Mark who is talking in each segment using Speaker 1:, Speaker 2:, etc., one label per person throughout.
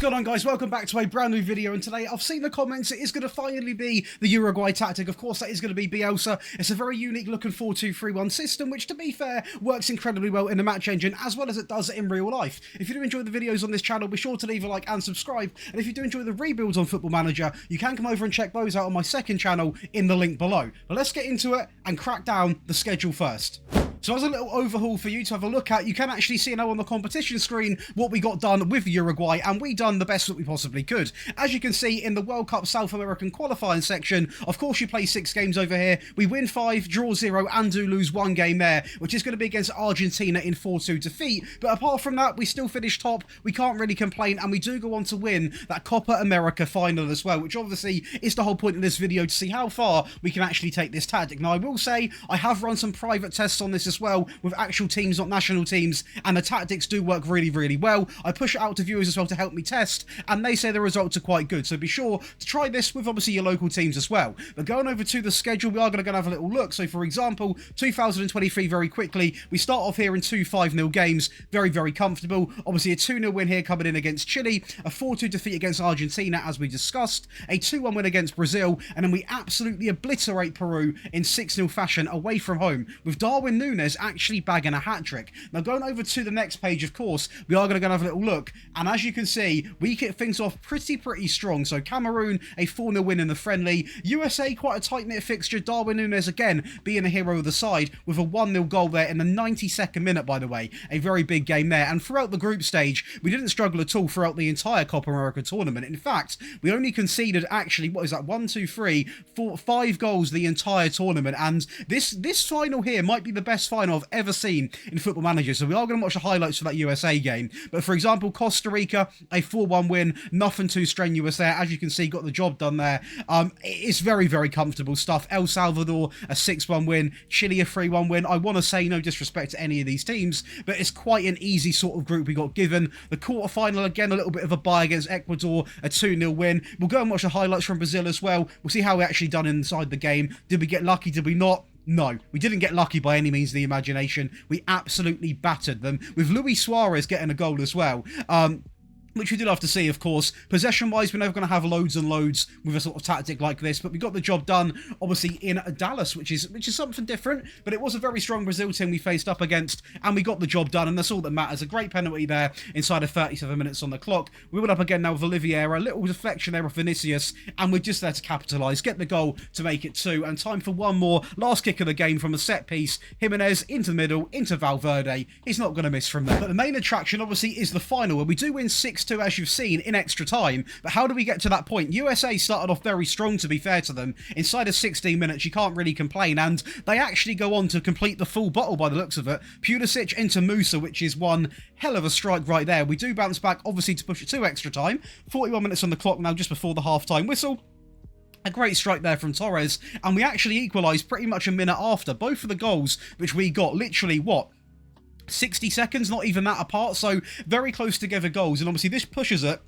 Speaker 1: going on, guys? Welcome back to a brand new video, and today I've seen the comments. It is going to finally be the Uruguay tactic. Of course, that is going to be Bielsa. It's a very unique looking 4-2-3-1 system, which, to be fair, works incredibly well in the match engine as well as it does in real life. If you do enjoy the videos on this channel, be sure to leave a like and subscribe. And if you do enjoy the rebuilds on Football Manager, you can come over and check those out on my second channel in the link below. But let's get into it and crack down the schedule first. So as a little overhaul for you to have a look at, you can actually see now on the competition screen what we got done with Uruguay, and we done the best that we possibly could. As you can see in the World Cup South American qualifying section, of course you play 6 games over here. We win 5, draw 0, and do lose 1 game there, which is going to be against Argentina in 4-2 defeat. But apart from that, we still finish top. We can't really complain, and we do go on to win that Copa America final as well, which obviously is the whole point of this video, to see how far we can actually take this tactic. Now, I will say I have run some private tests on this as well with actual teams, not national teams, and the tactics do work really, really well. I push it out to viewers as well to help me test, and they say the results are quite good. So be sure to try this with obviously your local teams as well. But going over to the schedule, we are going to go and have a little look. So for example, 2023 very quickly, we start off here in 2 5-0 games, very, very comfortable. Obviously a 2-0 win here coming in against Chile, a 4-2 defeat against Argentina as we discussed, a 2-1 win against Brazil, and then we absolutely obliterate Peru in 6-0 fashion away from home, with Darwin Núñez actually bagging a hat-trick. Now going over to the next page, of course, we are going to go and have a little look, and as you can see, we kick things off pretty strong. So Cameroon, a 4-0 win in the friendly. USA, quite a tight-knit fixture. Darwin Núñez again being the hero of the side with a 1-0 goal there in the 92nd minute, by the way. A very big game there. And throughout the group stage, we didn't struggle at all throughout the entire Copa America tournament. In fact, we only conceded actually, what is that, 1, 2, 3, 4, 5 goals the entire tournament. And this final here might be the best final I've ever seen in Football Manager. So we are going to watch the highlights for that USA game. But for example, Costa Rica, a 4-1 win, nothing too strenuous there. As you can see, got the job done there. It's very, very comfortable stuff. El Salvador, a 6-1 win. Chile, a 3-1 win. I want to say no disrespect to any of these teams, but it's quite an easy sort of group we got given. The quarterfinal, again, a little bit of a bye against Ecuador, a 2-0 win. We'll go and watch the highlights from Brazil as well. We'll see how we actually done inside the game. Did we get lucky? Did we not? No, we didn't get lucky by any means of the imagination. We absolutely battered them, with Luis Suarez getting a goal as well. Which we did have to see, of course. Possession-wise, we're never going to have loads and loads with a sort of tactic like this, but we got the job done, obviously, in Dallas, which is something different, but it was a very strong Brazil team we faced up against, and we got the job done, and that's all that matters. A great penalty there inside of 37 minutes on the clock. We went up again now with Oliveira, a little deflection there of Vinicius, and we're just there to capitalise, get the goal to make it 2, and time for one more. Last kick of the game from a set piece. Jimenez into the middle, into Valverde. He's not going to miss from there. But the main attraction, obviously, is the final, where we do win 6-2, as you've seen, in extra time. But how do we get to that point? USA started off very strong, to be fair to them. Inside of 16 minutes, you can't really complain, and they actually go on to complete the full bottle by the looks of it. Pulisic into Musa, which is one hell of a strike right there. We do bounce back, obviously, to push it to extra time. 41 minutes on the clock now, just before the half-time whistle. A great strike there from Torres, and we actually equalised pretty much a minute after. Both of the goals, which we got literally, what, 60 seconds, not even that apart, so very close together goals, and obviously this pushes it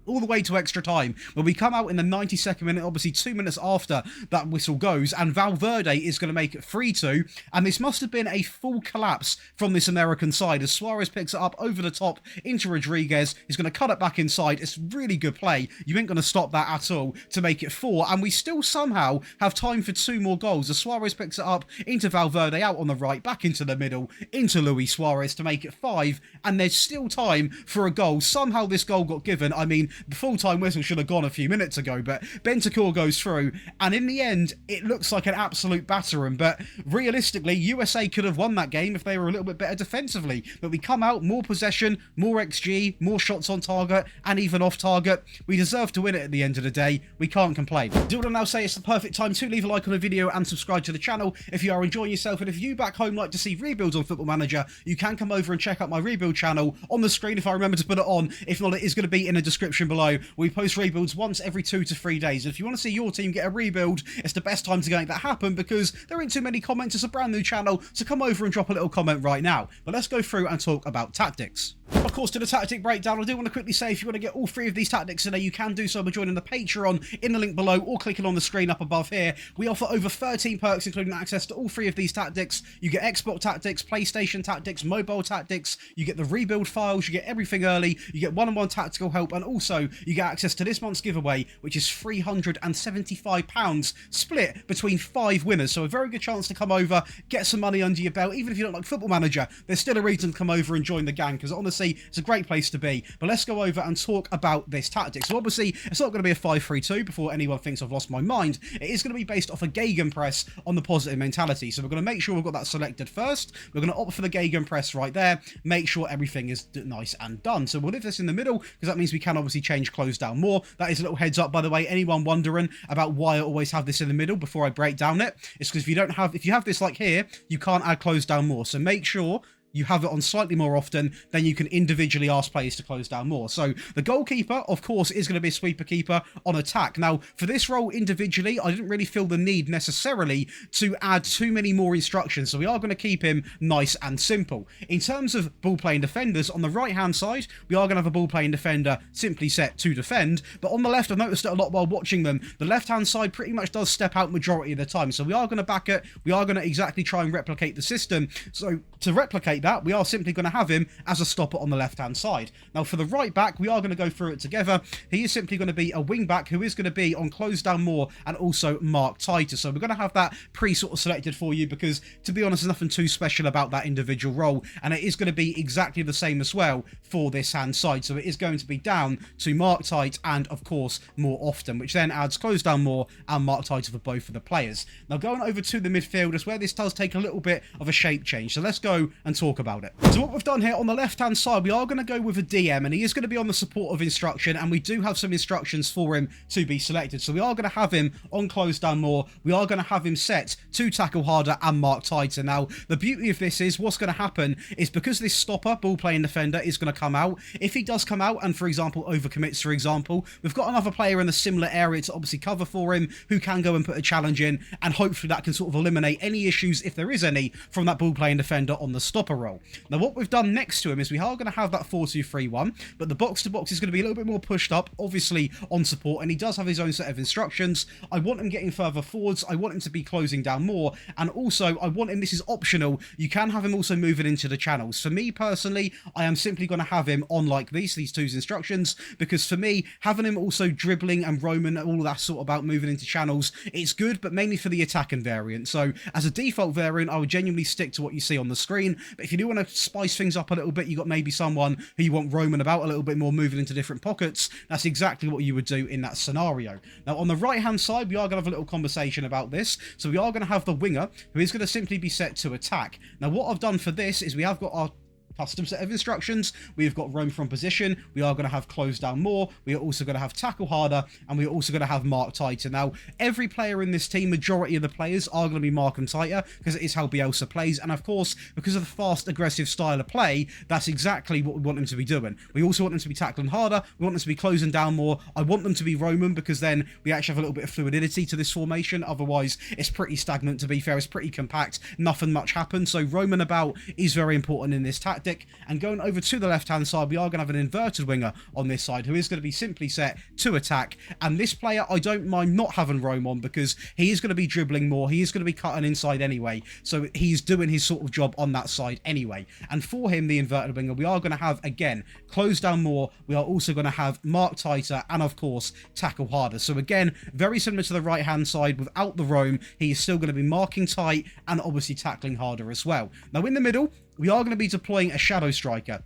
Speaker 1: all the way to extra time, where we come out in the 92nd minute, obviously 2 minutes after that whistle goes, and Valverde is going to make it 3-2, and this must have been a full collapse from this American side, as Suarez picks it up over the top into Rodriguez. He's going to cut it back inside. It's really good play. You ain't going to stop that at all to make it 4, and we still somehow have time for 2 more goals, as Suarez picks it up into Valverde, out on the right, back into the middle, into Luis Suarez to make it 5, and there's still time for a goal. Somehow this goal got given. I mean, the full-time whistle should have gone a few minutes ago, but Bentancur goes through, and in the end, it looks like an absolute battering, but realistically, USA could have won that game if they were a little bit better defensively, but we come out, more possession, more XG, more shots on target, and even off target. We deserve to win it at the end of the day. We can't complain. Do want to now say it's the perfect time to leave a like on the video and subscribe to the channel if you are enjoying yourself, and if you back home like to see rebuilds on Football Manager, you can come over and check out my rebuild channel on the screen if I remember to put it on. If not, it is going to be in the description below. We post rebuilds once every 2 to 3 days. If you want to see your team get a rebuild, it's the best time to make that happen, because there ain't too many comments. It's a brand new channel, so come over and drop a little comment right now. But let's go through and talk about tactics. Of course, to the tactic breakdown, I do want to quickly say if you want to get all 3 of these tactics today, you can do so by joining the Patreon in the link below or clicking on the screen up above here. We offer over 13 perks, including access to all 3 of these tactics. You get Xbox tactics, PlayStation tactics, mobile tactics, you get the rebuild files, you get everything early, you get one-on-one tactical help, and also you get access to this month's giveaway, which is £375 split between 5 winners. So a very good chance to come over, get some money under your belt. Even if you don't like Football Manager, there's still a reason to come over and join the gang, because honestly, it's a great place to be. But let's go over and talk about this tactic. So obviously, it's not going to be a 5-3-2 before anyone thinks I've lost my mind. It is going to be based off a gegenpress on the positive mentality. So we're going to make sure we've got that selected first. We're going to opt for the gegenpress right there. Make sure everything is nice and done. So we'll leave this in the middle, because that means we can obviously change close down more. That is a little heads up, by the way. Anyone wondering about why I always have this in the middle before I break down it? It's because if you have this like here, you can't add close down more. So make sure you have it on slightly more often, then you can individually ask players to close down more. So the goalkeeper, of course, is going to be a sweeper keeper on attack. Now, for this role individually, I didn't really feel the need necessarily to add too many more instructions, so we are going to keep him nice and simple. In terms of ball-playing defenders, on the right-hand side, we are going to have a ball-playing defender simply set to defend, but on the left, I've noticed it a lot while watching them, the left-hand side pretty much does step out majority of the time, so we are going to back it, we are going to exactly try and replicate the system. So to replicate that, we are simply going to have him as a stopper on the left-hand side. Now, for the right back, we are going to go through it together. He is simply going to be a wing back who is going to be on close down more and also mark tighter. So we're going to have that sort of selected for you because, to be honest, there's nothing too special about that individual role, and it is going to be exactly the same as well for this hand side. So it is going to be down to mark tight and, of course, more often, which then adds close down more and mark tighter for both of the players. Now, going over to the midfield is where this does take a little bit of a shape change. So let's go and talk about it. So what we've done here on the left-hand side, we are going to go with a DM, and he is going to be on the support of instruction, and we do have some instructions for him to be selected. So we are going to have him on close down more. We are going to have him set to tackle harder and mark tighter. Now, the beauty of this is what's going to happen is because this stopper, ball-playing defender, is going to come out. If he does come out and, for example, overcommits, for example, we've got another player in a similar area to obviously cover for him who can go and put a challenge in, and hopefully that can sort of eliminate any issues, if there is any, from that ball-playing defender on the stopper role. Now, what we've done next to him is we are going to have that 4-2-3-1, but the box-to-box is going to be a little bit more pushed up, obviously on support, and he does have his own set of instructions. I want him getting further forwards, I want him to be closing down more, and also I want him, this is optional, you can have him also moving into the channels. For me personally, I am simply going to have him on like these two instructions, because for me, having him also dribbling and roaming, all that sort about moving into channels, it's good, but mainly for the attacking variant. So as a default variant, I would genuinely stick to what you see on the screen, but if you do want to spice things up a little bit, you got maybe someone who you want roaming about a little bit more, moving into different pockets, that's exactly what you would do in that scenario. Now on the right hand side, we are going to have a little conversation about this. So we are going to have the winger who is going to simply be set to attack. Now what I've done for this is we have got our custom set of instructions. We've got roam from position, we are going to have close down more, we are also going to have tackle harder, and we are also going to have mark tighter. Now every player in this team, majority of the players are going to be marking tighter because it is how Bielsa plays, and of course because of the fast aggressive style of play, that's exactly what we want them to be doing. We also want them to be tackling harder, we want them to be closing down more, I want them to be roaming because then we actually have a little bit of fluidity to this formation. Otherwise it's pretty stagnant, to be fair, it's pretty compact, nothing much happens. So roaming about is very important in this tactic. And going over to the left hand side, we are going to have an inverted winger on this side who is going to be simply set to attack, and this player I don't mind not having roam on because he is going to be dribbling more, he is going to be cutting inside anyway, so he's doing his sort of job on that side anyway. And for him, the inverted winger, we are going to have again close down more, we are also going to have mark tighter, and of course tackle harder. So again, very similar to the right hand side, without the roam, he is still going to be marking tight and obviously tackling harder as well. Now in the middle, we are going to be deploying a shadow striker.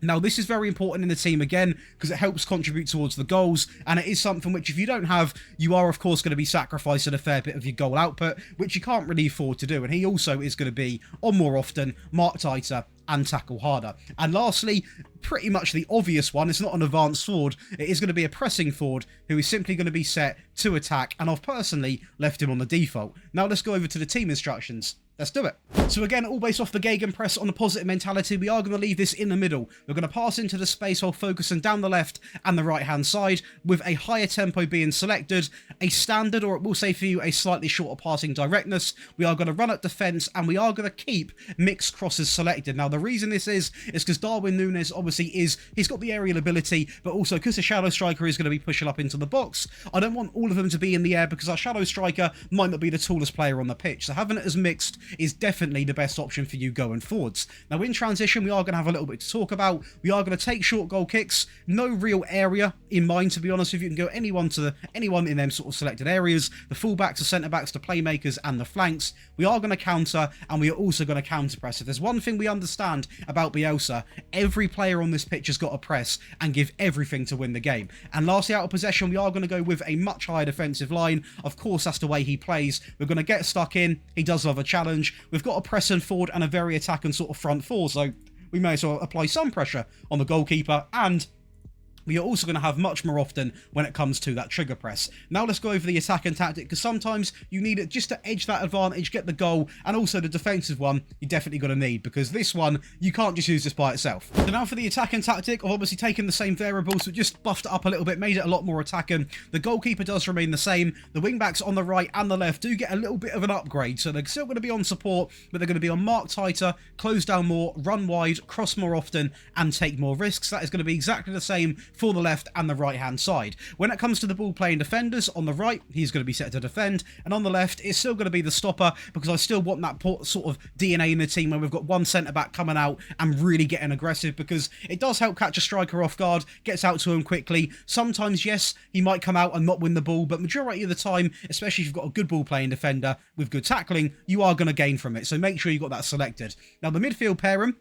Speaker 1: Now, this is very important in the team, again, because it helps contribute towards the goals, and it is something which, if you don't have, you are, of course, going to be sacrificing a fair bit of your goal output, which you can't really afford to do, and he also is going to be, on more often, mark tighter and tackle harder. And lastly, pretty much the obvious one, it's not an advanced forward, it is going to be a pressing forward who is simply going to be set to attack, and I've personally left him on the default. Now let's go over to the team instructions. Let's do it. So again, all based off the gegenpress on the positive mentality, we are going to leave this in the middle. We're going to pass into the space while focusing down the left and the right-hand side, with a higher tempo being selected, a standard, or it will say for you, a slightly shorter passing directness. We are going to run at defence, and we are going to keep mixed crosses selected. Now, the reason this is because Darwin Núñez, obviously, he's got the aerial ability, but also because the shadow striker is going to be pushing up into the box, I don't want all of them to be in the air because our shadow striker might not be the tallest player on the pitch. So having it as mixed is definitely the best option for you going forwards. Now in transition, we are going to have a little bit to talk about. We are going to take short goal kicks. No real area in mind, to be honest with you. You can go anyone in them sort of selected areas. The fullbacks, the centre-backs, the playmakers and the flanks. We are going to counter, and we are also going to counter-press. If there's one thing we understand about Bielsa, every player on this pitch has got to press and give everything to win the game. And lastly, out of possession, we are going to go with a much higher defensive line. Of course, that's the way he plays. We're going to get stuck in. He does love a challenge. We've got a pressing forward and a very attacking sort of front four, so we may as well apply some pressure on the goalkeeper, and we are also going to have much more often when it comes to that trigger press. Now let's go over the attacking tactic, because sometimes you need it just to edge that advantage, get the goal, and also the defensive one you definitely got to need, because this one, you can't just use this by itself. So now for the attacking tactic, I've obviously taken the same variables, but just buffed it up a little bit, made it a lot more attacking. The goalkeeper does remain the same. The wing-backs on the right and the left do get a little bit of an upgrade, so they're still going to be on support, but they're going to be on mark tighter, close down more, run wide, cross more often, and take more risks. That is going to be exactly the same for the left and the right hand side. When it comes to the ball playing defenders, on the right he's going to be set to defend, and on the left it's still going to be the stopper, because I still want that sort of DNA in the team where we've got one centre back coming out and really getting aggressive, because it does help catch a striker off guard, gets out to him quickly. Sometimes, yes, he might come out and not win the ball, but majority of the time, especially if you've got a good ball playing defender with good tackling, you are going to gain from it. So make sure you got that selected. Now the midfield pairing,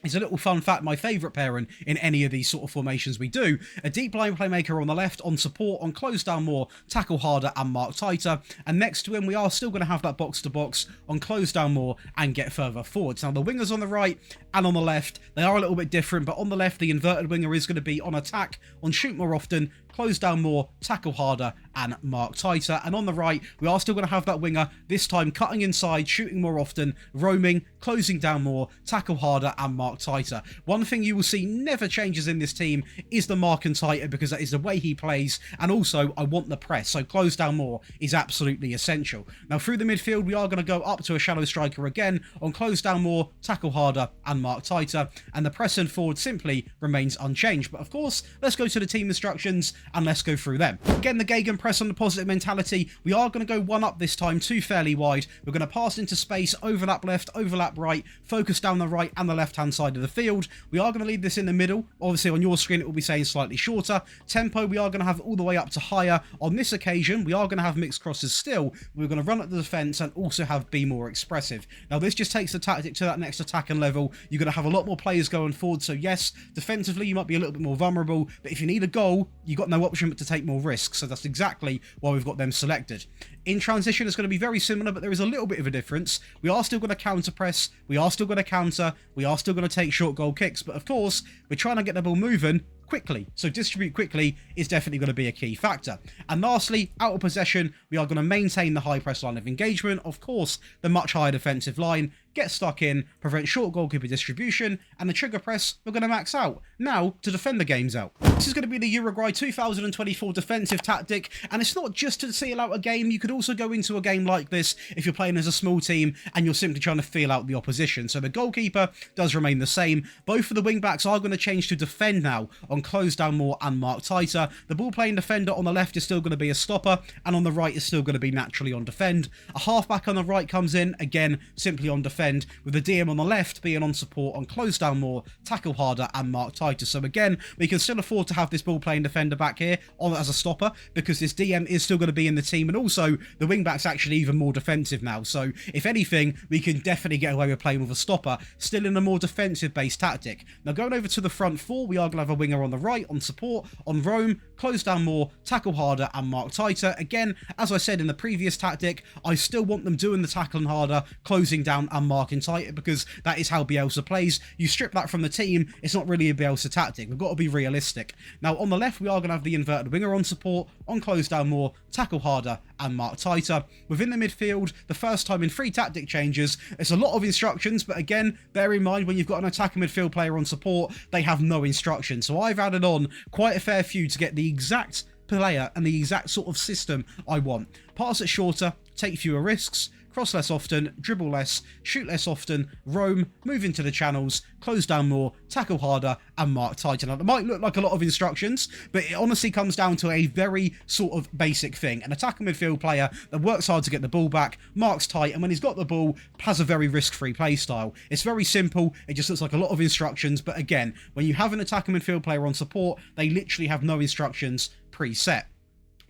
Speaker 1: it's a little fun fact, my favourite pairing in any of these sort of formations we do. A deep line playmaker on the left, on support, on close down more, tackle harder and mark tighter. And next to him, we are still going to have that box-to-box on close down more and get further forwards. Now, the wingers on the right and on the left, they are a little bit different, but on the left, the inverted winger is going to be on attack, on shoot more often, close down more, tackle harder, and mark tighter. And on the right, we are still going to have that winger, this time cutting inside, shooting more often, roaming, closing down more, tackle harder, and mark tighter. One thing you will see never changes in this team is the marking tighter, because that is the way he plays, and also I want the press, so close down more is absolutely essential. Now through the midfield, we are going to go up to a shadow striker again, on close down more, tackle harder, and mark tighter, and the pressing forward simply remains unchanged. But of course, let's go to the team instructions and let's go through them. Again, the gegenpress on the positive mentality, we are going to go one up this time, two fairly wide. We're going to pass into space, overlap left, overlap right, focus down the right and the left hand side of the field. We are going to leave this in the middle. Obviously on your screen it will be saying slightly shorter. Tempo we are going to have all the way up to higher. On this occasion we are going to have mixed crosses still. We're going to run at the defence and also have be more expressive. Now this just takes the tactic to that next attacking level. You're going to have a lot more players going forward, so yes, defensively you might be a little bit more vulnerable, but if you need a goal, you've got no option but to take more risks, so that's exactly why we've got them selected. In transition, it's going to be very similar, but there is a little bit of a difference. We are still going to counter press, we are still going to counter, we are still going to take short goal kicks, but of course, we're trying to get the ball moving quickly, so distribute quickly is definitely going to be a key factor. And lastly, out of possession, we are going to maintain the high press line of engagement, of course, the much higher defensive line, get stuck in, prevent short goalkeeper distribution, and the trigger press we're going to max out. Now, to defend the games out. This is going to be the Uruguay 2024 defensive tactic, and it's not just to seal out a game. You could also go into a game like this if you're playing as a small team and you're simply trying to feel out the opposition. So the goalkeeper does remain the same. Both of the wing-backs are going to change to defend now on close down more and mark tighter. The ball-playing defender on the left is still going to be a stopper, and on the right is still going to be naturally on defend. A half-back on the right comes in, again, simply on defend, with the DM on the left being on support on close down more, tackle harder, and mark tighter. So again, we can still afford to have this ball-playing defender back here on as a stopper, because this DM is still going to be in the team, and also the wing-back's actually even more defensive now. So if anything, we can definitely get away with playing with a stopper, still in a more defensive-based tactic. Now going over to the front four, we are going to have a winger on the right, on support, on roam, close down more, tackle harder, and mark tighter. Again, as I said in the previous tactic, I still want them doing the tackling harder, closing down, and marking tighter, because that is how Bielsa plays. You strip that from the team, it's not really a Bielsa tactic. We've got to be realistic. Now, on the left, we are going to have the inverted winger on support, on close down more, tackle harder, and mark tighter. Within the midfield, the first time in 3 tactic changes, it's a lot of instructions, but again, bear in mind when you've got an attacking midfield player on support, they have no instructions. So I've added on quite a fair few to get the exact player and the exact sort of system I want. Pass it shorter, take fewer risks, cross less often, dribble less, shoot less often, roam, move into the channels, close down more, tackle harder, and mark tighter. Now, that might look like a lot of instructions, but it honestly comes down to a very sort of basic thing. An attacking midfield player that works hard to get the ball back, marks tight, and when he's got the ball, has a very risk-free play style. It's very simple. It just looks like a lot of instructions, but again, when you have an attacking midfield player on support, they literally have no instructions preset.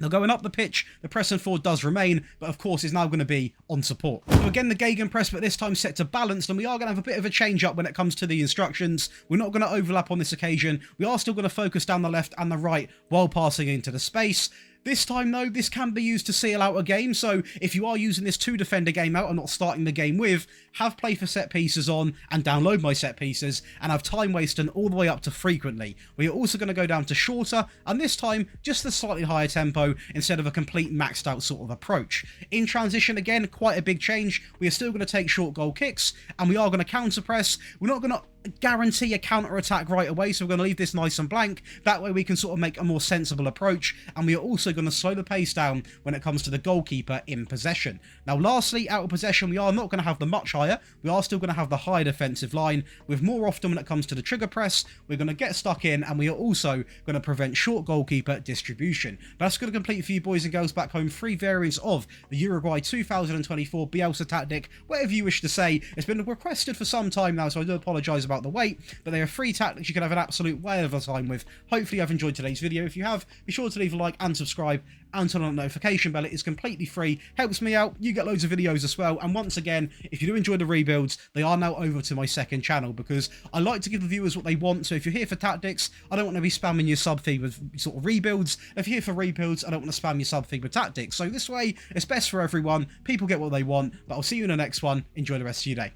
Speaker 1: Now, going up the pitch, the press and forward does remain, but of course is now going to be on support. So again, the gegenpress, but this time set to balanced, and we are going to have a bit of a change up when it comes to the instructions. We're not going to overlap on this occasion. We are still going to focus down the left and the right while passing into the space. This time, though, this can be used to seal out a game, so if you are using this to defend a game out and not starting the game with, have play for set pieces on and download my set pieces, and have time wasting all the way up to frequently. We are also going to go down to shorter, and this time, just the slightly higher tempo instead of a complete maxed out sort of approach. In transition, again, quite a big change. We are still going to take short goal kicks, and we are going to counter press. We're not going to guarantee a counter attack right away, so we're going to leave this nice and blank. That way we can sort of make a more sensible approach, and we are also going to slow the pace down when it comes to the goalkeeper in possession. Now, lastly, out of possession, we are not going to have the much higher. We are still going to have the high defensive line, with more often when it comes to the trigger press, we're going to get stuck in, and we are also going to prevent short goalkeeper distribution. But that's going to complete for you boys and girls back home 3 variants of the Uruguay 2024 Bielsa tactic, whatever you wish to say. It's been requested for some time now, so I do apologise about the wait, but they are 3 tactics you can have an absolute whale of a time with. Hopefully you've enjoyed today's video. If you have, be sure to leave a like and subscribe and turn on the notification bell. It is completely free, helps me out, you get loads of videos as well. And once again, if you do enjoy the rebuilds, they are now over to my second channel, because I like to give the viewers what they want. So if you're here for tactics, I don't want to be spamming your sub feed with sort of rebuilds. If you're here for rebuilds, I don't want to spam your sub feed with tactics. So this way, it's best for everyone, people get what they want. But I'll see you in the next one. Enjoy the rest of your day.